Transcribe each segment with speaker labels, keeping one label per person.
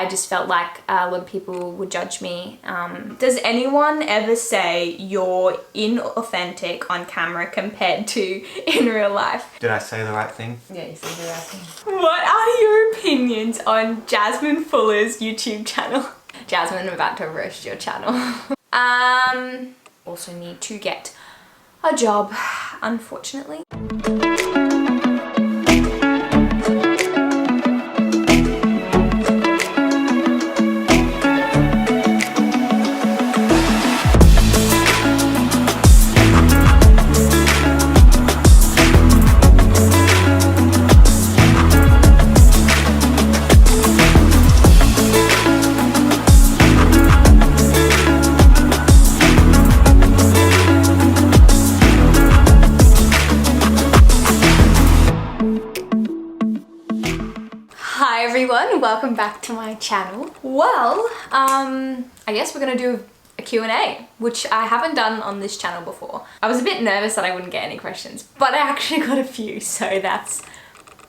Speaker 1: I just felt like a lot of people would judge me. Does anyone ever say you're inauthentic on camera compared to in real life?
Speaker 2: Did I say the right thing?
Speaker 3: Yeah, you said the right thing.
Speaker 1: What are your opinions on Jasmine Fuller's YouTube channel? Jasmine, I'm about to roast your channel. Also need to get a job, unfortunately. Hi everyone, welcome back to my channel. Well, I guess we're gonna do a Q&A, which I haven't done on this channel before. I was a bit nervous that I wouldn't get any questions, but I actually got a few, so that's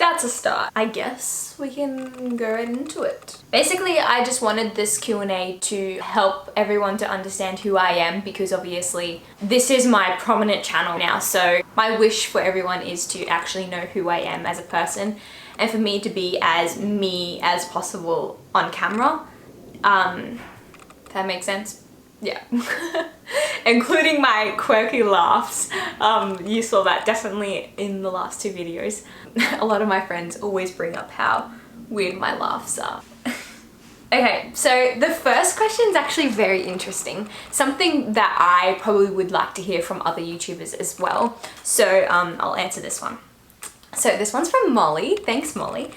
Speaker 1: a start. I guess we can go right into it. Basically, I just wanted this Q&A to help everyone to understand who I am, because obviously this is my prominent channel now, so my wish for everyone is to actually know who I am as a person, and for me to be as me as possible on camera. That makes sense? Yeah. Including my quirky laughs. You saw that definitely in the last two videos. A lot of my friends always bring up how weird my laughs are. Okay, so the first question is actually very interesting. Something that I probably would like to hear from other YouTubers as well. So I'll answer this one. So this one's from Molly. Thanks, Molly.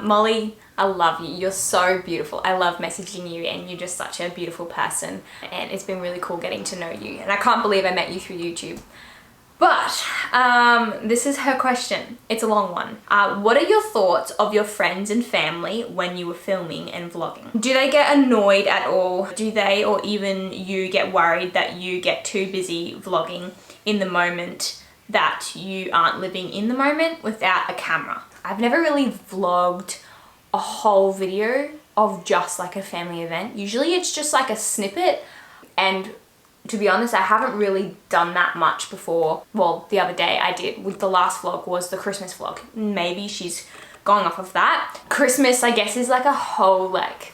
Speaker 1: Molly, I love you. You're so beautiful. I love messaging you, and you're just such a beautiful person, and it's been really cool getting to know you, and I can't believe I met you through YouTube. But this is her question. It's a long one. What are your thoughts of your friends and family when you were filming and vlogging? Do they get annoyed at all? Do they, or even you, get worried that you get too busy vlogging in the moment that you aren't living in the moment without a camera? I've never really vlogged a whole video of just like a family event. Usually it's just like a snippet, and to be honest, I haven't really done that much before. Well, the other day I did. With the last vlog was the Christmas vlog. Maybe she's going off of that. Christmas, I guess, is like a whole like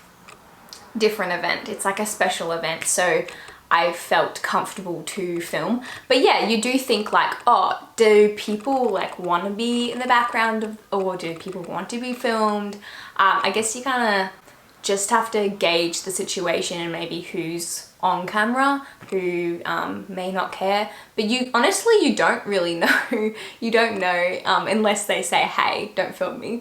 Speaker 1: different event. It's like a special event, so I felt comfortable to film. But yeah, you do think like, oh, do people like want to be in the background of, or do people want to be filmed? I guess you kind of just have to gauge the situation and maybe who's on camera, who may not care. But you honestly, you don't really know. You don't know unless they say, hey, don't film me.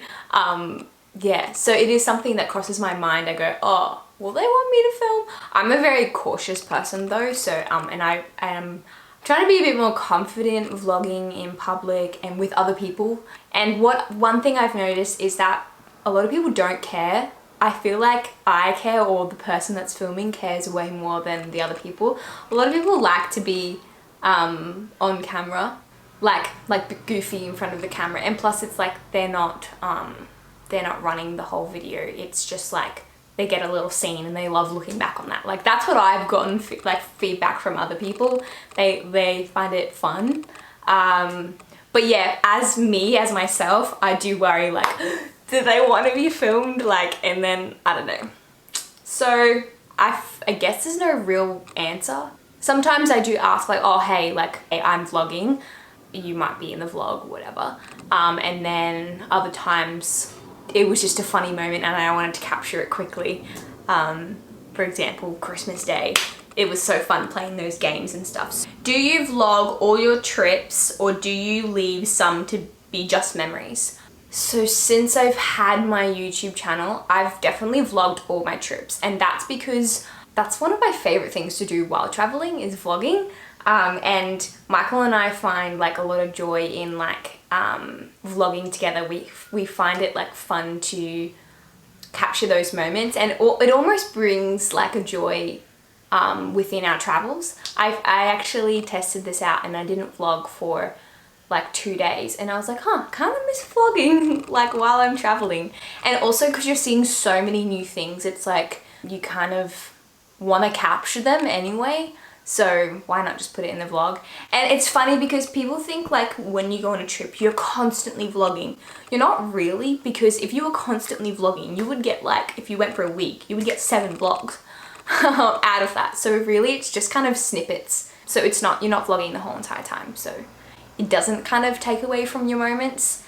Speaker 1: Yeah, so it is something that crosses my mind. I go, oh, will they want me to film? I'm a very cautious person though, so and I am trying to be a bit more confident vlogging in public and with other people. And one thing I've noticed is that a lot of people don't care. I feel like I care, or the person that's filming cares way more than the other people. A lot of people like to be on camera, like goofy in front of the camera, and plus it's like they're not running the whole video. It's just like they get a little scene and they love looking back on that. Like that's what I've gotten like feedback from other people. They find it fun. But yeah, as myself, I do worry like, do they want to be filmed? Like, and then I don't know. So I guess there's no real answer. Sometimes I do ask like, oh hey, like, hey, I'm vlogging, you might be in the vlog, whatever. And then other times it was just a funny moment and I wanted to capture it quickly. For example, Christmas Day. It was so fun playing those games and stuff. Do you vlog all your trips, or do you leave some to be just memories? So since I've had my YouTube channel, I've definitely vlogged all my trips, and that's because that's one of my favorite things to do while traveling is vlogging. And Michael and I find like a lot of joy in like vlogging together. We find it like fun to capture those moments, and it almost brings like a joy within our travels. I actually tested this out and I didn't vlog for like 2 days, and I was like, huh, kind of miss vlogging like while I'm traveling. And also because you're seeing so many new things, it's like you kind of want to capture them anyway. So why not just put it in the vlog? And it's funny because people think like when you go on a trip, you're constantly vlogging. You're not really, because if you were constantly vlogging, you would get like, if you went for a week, you would get 7 vlogs out of that. So really it's just kind of snippets. So it's not, you're not vlogging the whole entire time. So it doesn't kind of take away from your moments.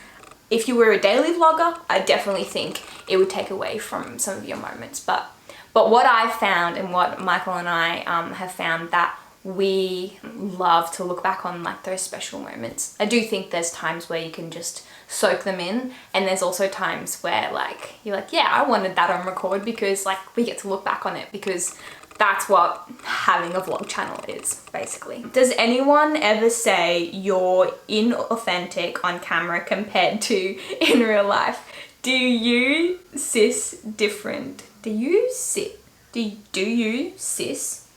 Speaker 1: If you were a daily vlogger, I definitely think it would take away from some of your moments. But what I found, and what Michael and I have found, that we love to look back on like those special moments. I do think there's times where you can just soak them in, and there's also times where like you're like, yeah, I wanted that on record, because like we get to look back on it, because that's what having a vlog channel is, basically. Does anyone ever say you're inauthentic on camera compared to in real life? Do you sis different? Do you sis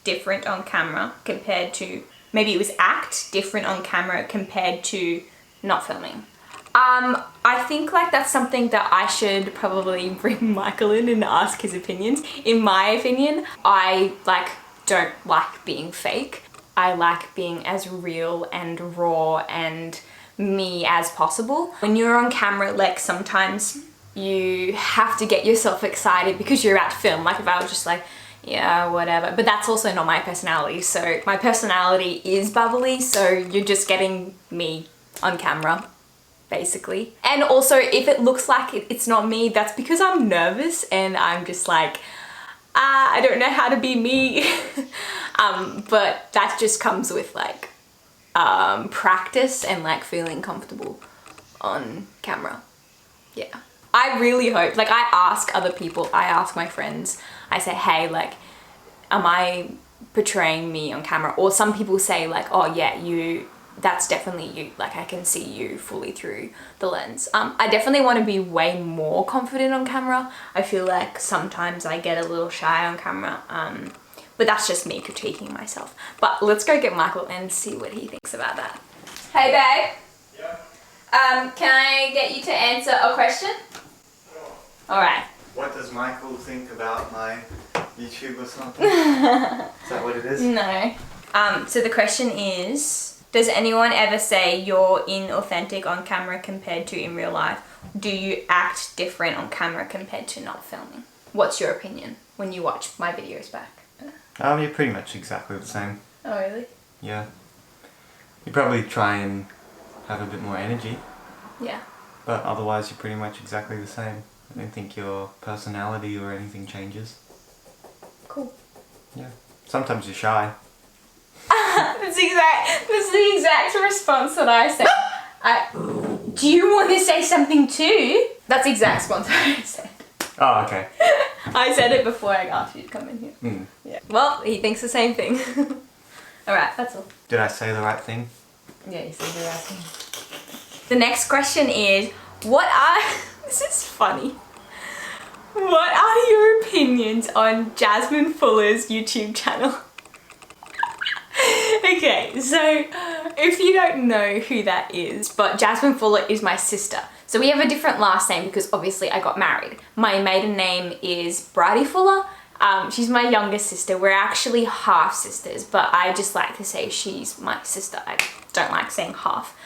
Speaker 1: different on camera compared to, maybe it was act different on camera compared to not filming? I think like that's something that I should probably bring Michael in and ask his opinions. In my opinion, I like don't like being fake. I like being as real and raw and me as possible. When you're on camera, like sometimes you have to get yourself excited because you're about to film. Like if I was just like, yeah, whatever. But that's also not my personality. So my personality is bubbly, so you're just getting me on camera, basically. And also if it looks like it's not me, that's because I'm nervous and I'm just like, I don't know how to be me. But that just comes with like practice and like feeling comfortable on camera. Yeah. I really hope, like I ask other people, I ask my friends, I say, hey, like, am I portraying me on camera? Or some people say like, oh yeah, that's definitely you. Like I can see you fully through the lens. I definitely want to be way more confident on camera. I feel like sometimes I get a little shy on camera, but that's just me critiquing myself. But let's go get Michael and see what he thinks about that. Hey babe. Yeah. Can I get you to answer a question? All right.
Speaker 2: What does Michael think about my YouTube or something? Is that what it is?
Speaker 1: No. So the question is, does anyone ever say you're inauthentic on camera compared to in real life? Do you act different on camera compared to not filming? What's your opinion when you watch my videos back?
Speaker 2: You're pretty much exactly the same.
Speaker 1: Oh, really?
Speaker 2: Yeah. You probably try and have a bit more energy.
Speaker 1: Yeah.
Speaker 2: But otherwise you're pretty much exactly the same. I don't think your personality or anything changes.
Speaker 1: Cool.
Speaker 2: Yeah. Sometimes you're shy.
Speaker 1: That's the exact response that I said. Do you want to say something too? That's the exact response I said.
Speaker 2: Oh, okay.
Speaker 1: I said it before I asked you to come in here.
Speaker 2: Mm.
Speaker 1: Yeah. Well, he thinks the same thing. Alright, that's all.
Speaker 2: Did I say the right thing?
Speaker 1: Yeah, you said the right thing. The next question is, this is funny. What are your opinions on Jasmine Fuller's YouTube channel? Okay, so if you don't know who that is, but Jasmine Fuller is my sister. So we have a different last name because obviously I got married. My maiden name is Bridie Fuller. She's my younger sister. We're actually half sisters, but I just like to say she's my sister. I don't like saying half.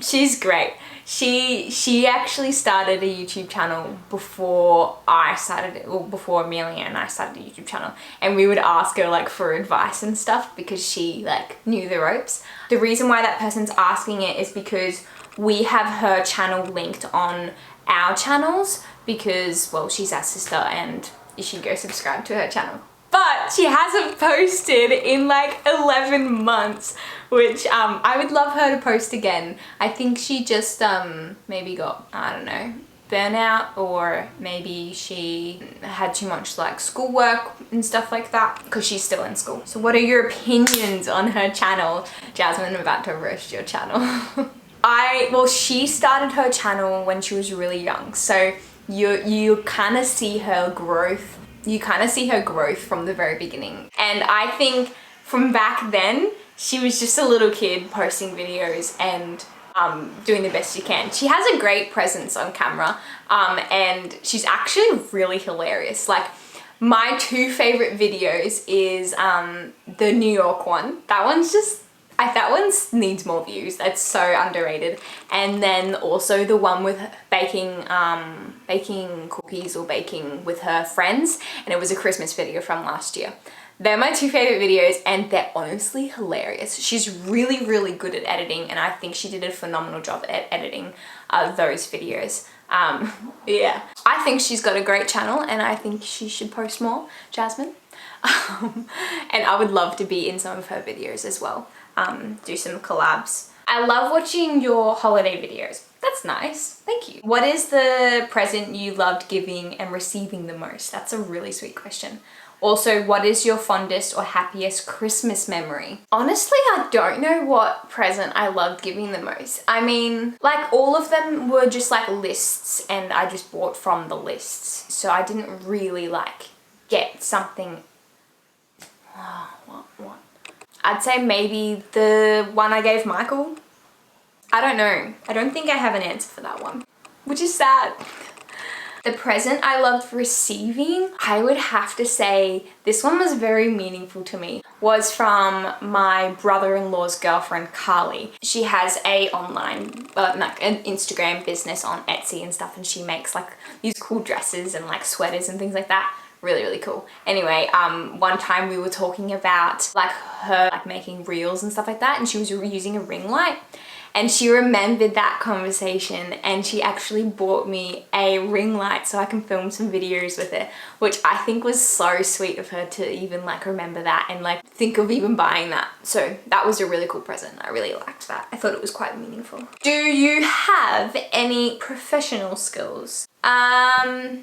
Speaker 1: She's great. She actually started a YouTube channel before I started it, or before Amelia and I started a YouTube channel, and we would ask her like for advice and stuff because she like knew the ropes. The reason why that person's asking it is because we have her channel linked on our channels because, well, she's our sister and you should go subscribe to her channel. But she hasn't posted in like 11 months, which I would love her to post again. I think she just maybe got, I don't know, burnout, or maybe she had too much like schoolwork and stuff like that because she's still in school. So what are your opinions on her channel? Jasmine, I'm about to roast your channel. Well, she started her channel when she was really young. So you kind of see her growth. You kind of see her growth from the very beginning. And I think from back then, she was just a little kid posting videos, and doing the best she can. She has a great presence on camera, and she's actually really hilarious. Like, my two favorite videos is the New York one. That one's just, that one needs more views. That's so underrated. And then also the one with baking cookies or baking with her friends, and it was a Christmas video from last year. They're my two favorite videos, and they're honestly hilarious. She's really, really good at editing, and I think she did a phenomenal job at editing those videos. Yeah, I think she's got a great channel, and I think she should post more, Jasmine. And I would love to be in some of her videos as well. Do some collabs. I love watching your holiday videos. That's nice. Thank you. What is the present you loved giving and receiving the most? That's a really sweet question. Also, what is your fondest or happiest Christmas memory? Honestly, I don't know what present I loved giving the most. I mean, like, all of them were just like lists, and I just bought from the lists. So I didn't really like get something. What? I'd say maybe the one I gave Michael. I don't know. I don't think I have an answer for that one, which is sad. The present I loved receiving, I would have to say, this one was very meaningful to me, was from my brother-in-law's girlfriend, Carly. She has a online, like an Instagram business on Etsy and stuff, and she makes like these cool dresses and like sweaters and things like that. Really, really cool. Anyway, one time we were talking about like her like making reels and stuff like that, and she was using a ring light. And she remembered that conversation, and she actually bought me a ring light so I can film some videos with it, which I think was so sweet of her to even like remember that and like think of even buying that. So that was a really cool present. I really liked that. I thought it was quite meaningful. Do you have any professional skills? I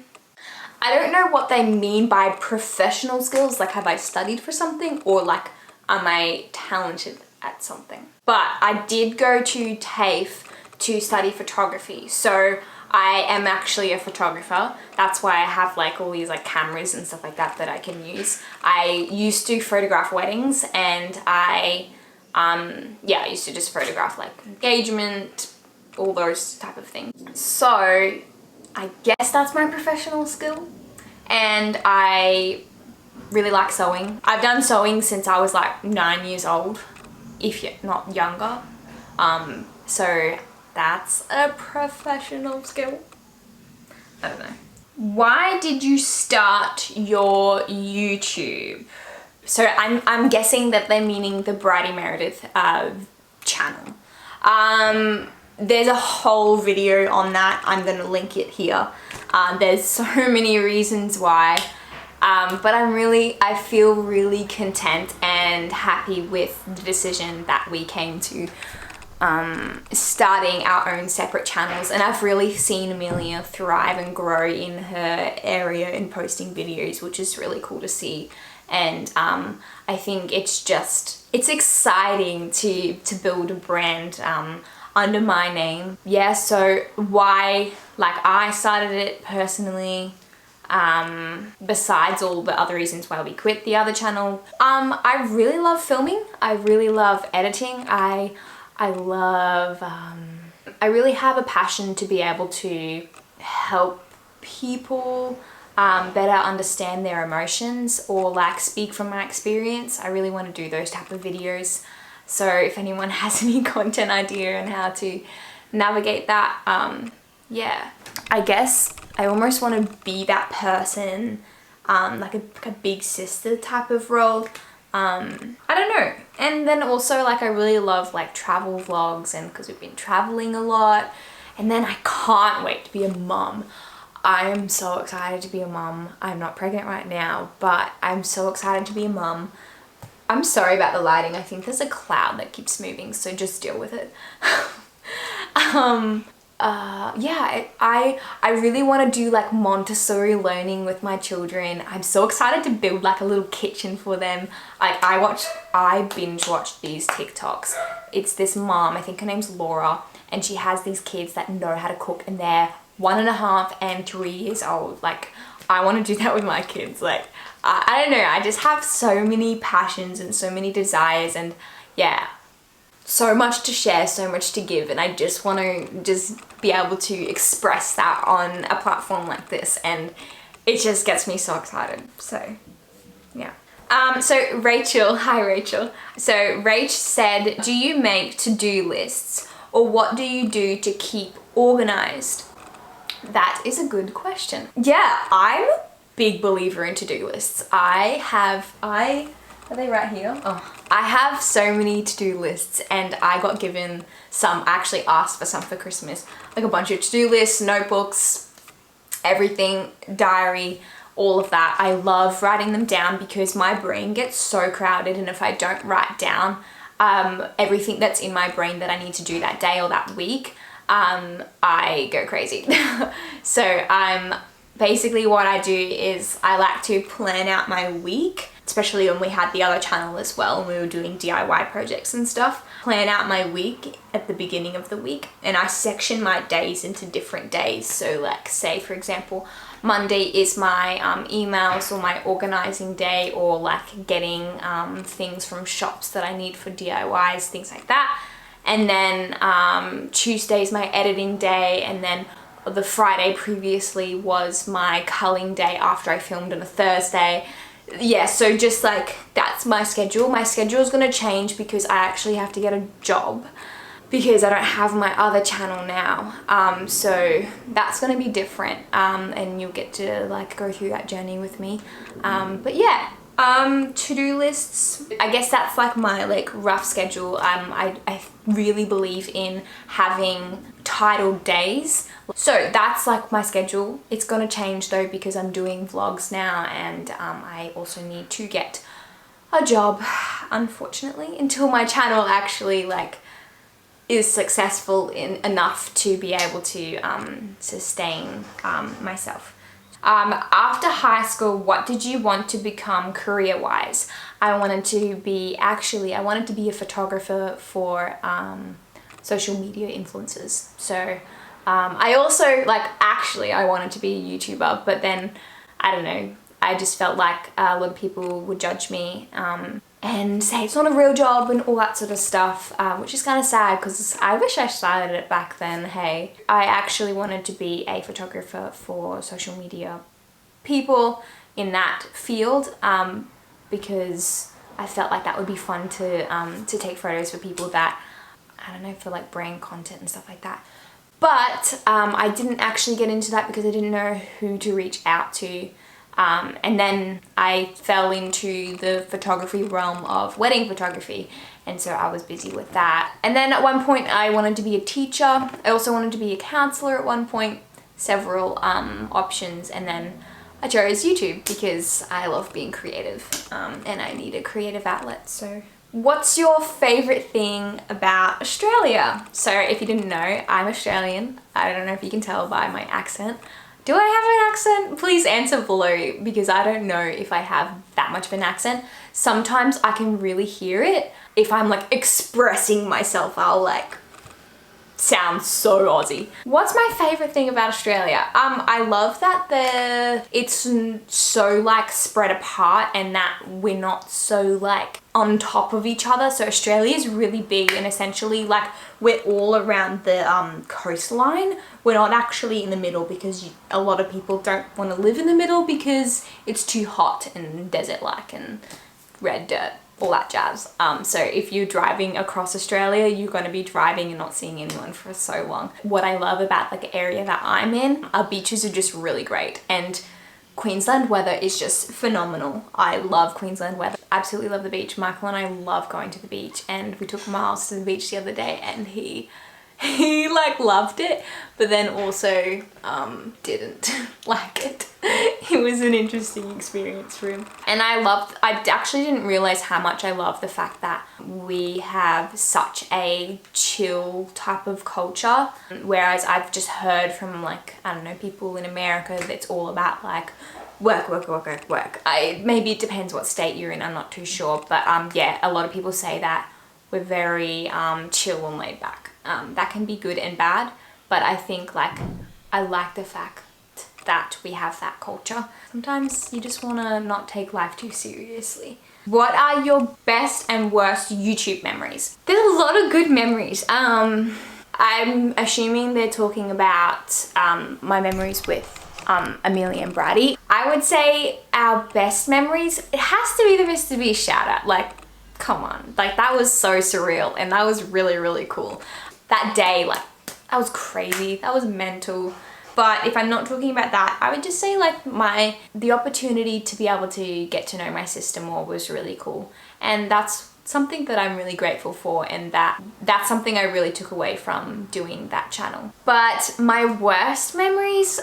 Speaker 1: don't know what they mean by professional skills. Like, have I studied for something, or like, am I talented at something? But I did go to TAFE to study photography. So I am actually a photographer. That's why I have like all these like cameras and stuff like that that I can use. I used to photograph weddings, and I used to just photograph like engagement, all those type of things. So I guess that's my professional skill. And I really like sewing. I've done sewing since I was like 9 years old, if you're not younger. So that's a professional skill. I don't know. Why did you start your YouTube? So I'm guessing that they're meaning the Bridie Meredith channel. There's a whole video on that. I'm gonna link it here. There's so many reasons why. But I feel really content and happy with the decision that we came to starting our own separate channels. And I've really seen Amelia thrive and grow in her area and posting videos, which is really cool to see. And I think it's exciting to build a brand under my name. Yeah, so why, like, I started it personally. Besides all the other reasons why we quit the other channel. I really love filming. I really love editing. I really have a passion to be able to help people better understand their emotions, or like speak from my experience. I really want to do those type of videos. So if anyone has any content idea on how to navigate that, yeah, I guess I almost want to be that person, like a big sister type of role. I don't know. And then also, like, I really love like travel vlogs, and because we've been traveling a lot. And then I can't wait to be a mum. I am so excited to be a mum. I'm not pregnant right now, but I'm so excited to be a mum. I'm sorry about the lighting. I think there's a cloud that keeps moving, so just deal with it. Yeah, I really want to do like Montessori learning with my children. I'm so excited to build like a little kitchen for them. Like, I binge watched these TikToks. It's this mom, I think her name's Laura, and she has these kids that know how to cook, and they're 1.5 and 3 years old. Like, I want to do that with my kids. Like, I don't know, I just have so many passions and so many desires, and yeah, so much to share, so much to give, and I just want to just be able to express that on a platform like this, and it just gets me so excited. So yeah. So Rachel, hi Rachel. So Rach said, do you make to-do lists, or what do you do to keep organized? That is a good question. Yeah, I'm a big believer in to-do lists. Are they right here? Oh, I have so many to-do lists, and I got given some. I actually asked for some for Christmas, like a bunch of to-do lists, notebooks, everything, diary, all of that. I love writing them down because my brain gets so crowded, and if I don't write down everything that's in my brain that I need to do that day or that week, I go crazy. So basically what I do is I like to plan out my week, especially when we had the other channel as well and we were doing DIY projects and stuff. Plan out my week at the beginning of the week, and I section my days into different days. So like, say for example, Monday is my emails or my organizing day, or like getting things from shops that I need for DIYs, things like that. And then Tuesday is my editing day, and then the Friday previously was my culling day after I filmed on a Thursday. Yeah, so just like, that's my schedule. My schedule is going to change because I actually have to get a job because I don't have my other channel now. So that's going to be different, and you'll get to like go through that journey with me. But yeah, to-do lists, I guess that's like my like rough schedule. I really believe in having titled days. So that's like my schedule. It's gonna change though because I'm doing vlogs now, and I also need to get a job, unfortunately, until my channel actually like is successful enough to be able to sustain myself. After high school, what did you want to become career-wise? I wanted to be a photographer for social media influencers. So I also I wanted to be a YouTuber, but then I don't know, I just felt like a lot of people would judge me and say it's not a real job and all that sort of stuff, which is kind of sad because I wish I started it back then. Hey, I actually wanted to be a photographer for social media people in that field, because I felt like that would be fun to take photos for people that, I don't know, for like brand content and stuff like that. But I didn't actually get into that because I didn't know who to reach out to. And then I fell into the photography realm of wedding photography, and so I was busy with that. And then at one point I wanted to be a teacher. I also wanted to be a counselor at one point, several options, and then I chose YouTube because I love being creative, and I need a creative outlet. So what's your favorite thing about Australia? So if you didn't know, I'm Australian. I don't know if you can tell by my accent. Do I have an accent? Please answer below because I don't know if I have that much of an accent. Sometimes I can really hear it. If I'm like expressing myself, I'll like sound so Aussie. What's my favorite thing about Australia? I love that it's so like spread apart, and that we're not so like on top of each other. So Australia is really big, and essentially like we're all around the coastline. We're not actually in the middle because a lot of people don't want to live in the middle because it's too hot and desert-like and red dirt, all that jazz. So if you're driving across Australia, you're going to be driving and not seeing anyone for so long. What I love about like the area that I'm in, our beaches are just really great, and Queensland weather is just phenomenal. I love Queensland weather. Absolutely love the beach. Michael and I love going to the beach, and we took Miles to the beach the other day, and he like loved it, but then also didn't like it. It was an interesting experience for him. And I actually didn't realize how much I love the fact that we have such a chill type of culture, whereas I've just heard from like, I don't know, people in America that it's all about like work. Maybe it depends what state you're in, I'm not too sure, but yeah, a lot of people say that we're very chill and laid back. That can be good and bad, but I think like I like the fact that we have that culture. Sometimes you just want to not take life too seriously. What are your best and worst YouTube memories? There's a lot of good memories. I'm assuming they're talking about my memories with Amelia and Bridie. I would say our best memories, it has to be the Mr. Beast shout out. Like, come on. Like, that was so surreal and that was really, really cool. That day, like, that was crazy. That was mental. But if I'm not talking about that, I would just say like the opportunity to be able to get to know my sister more was really cool. And that's something that I'm really grateful for, and that's something I really took away from doing that channel. But my worst memories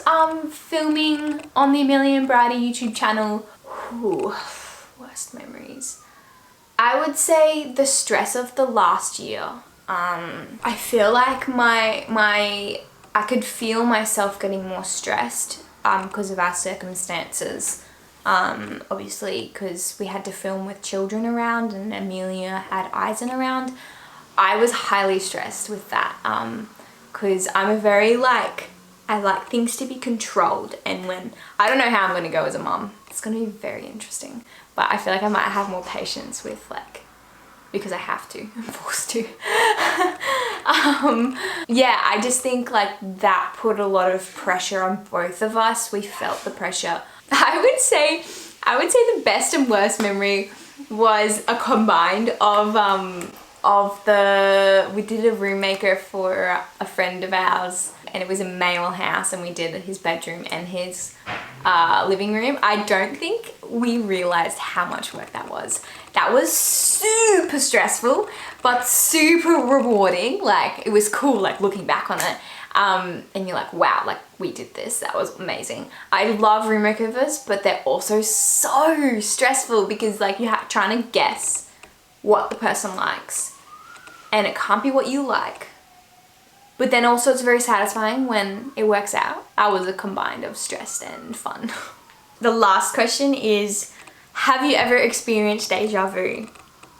Speaker 1: filming on the Amelia and Bridie YouTube channel, worst memories. I would say the stress of the last year. I feel like I could feel myself getting more stressed because of our circumstances. Obviously, because we had to film with children around and Amelia had Eisen around. I was highly stressed with that because I'm a very I like things to be controlled, and when I don't know how I'm going to go as a mom. It's going to be very interesting, but I feel like I might have more patience with because I have to, I'm forced to. Yeah, I just think like that put a lot of pressure on both of us. We felt the pressure. I would say the best and worst memory was a combined we did a room maker for a friend of ours, and it was a male house, and we did his bedroom and his living room. I don't think we realized how much work that was. That was super stressful, but super rewarding. Like, it was cool, like, looking back on it. And you're like, wow, like, we did this. That was amazing. I love room makeovers, but they're also so stressful because, like, you're trying to guess what the person likes. And it can't be what you like. But then also it's very satisfying when it works out. I was a combined of stress and fun. The last question is, have you ever experienced deja vu?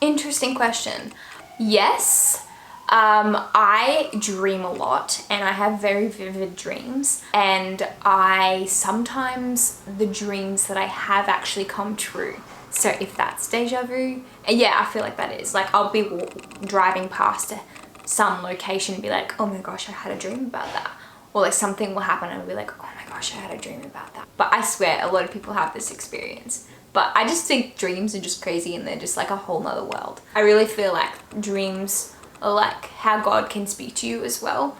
Speaker 1: Interesting question. Yes. I dream a lot and I have very vivid dreams, and sometimes the dreams that I have actually come true. So if that's deja vu, yeah, I feel like that is. Like, I'll be driving past some location and be like, oh my gosh, I had a dream about that. Or like something will happen and I'll be like, oh my gosh, I had a dream about that. But I swear a lot of people have this experience. But I just think dreams are just crazy and they're just like a whole nother world. I really feel like dreams are like how God can speak to you as well,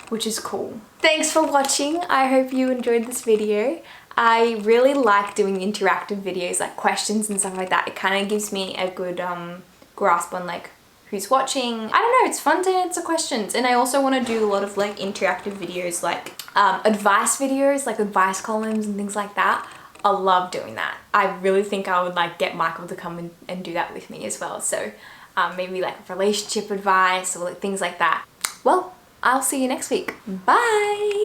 Speaker 1: which is cool. Thanks for watching. I hope you enjoyed this video. I really like doing interactive videos, like questions and stuff like that. It kind of gives me a good grasp on like who's watching. I don't know, it's fun to answer questions. And I also want to do a lot of like interactive videos, like advice videos, like advice columns and things like that. I love doing that. I really think I would like get Michael to come and do that with me as well. So maybe like relationship advice or like things like that. Well, I'll see you next week. Bye!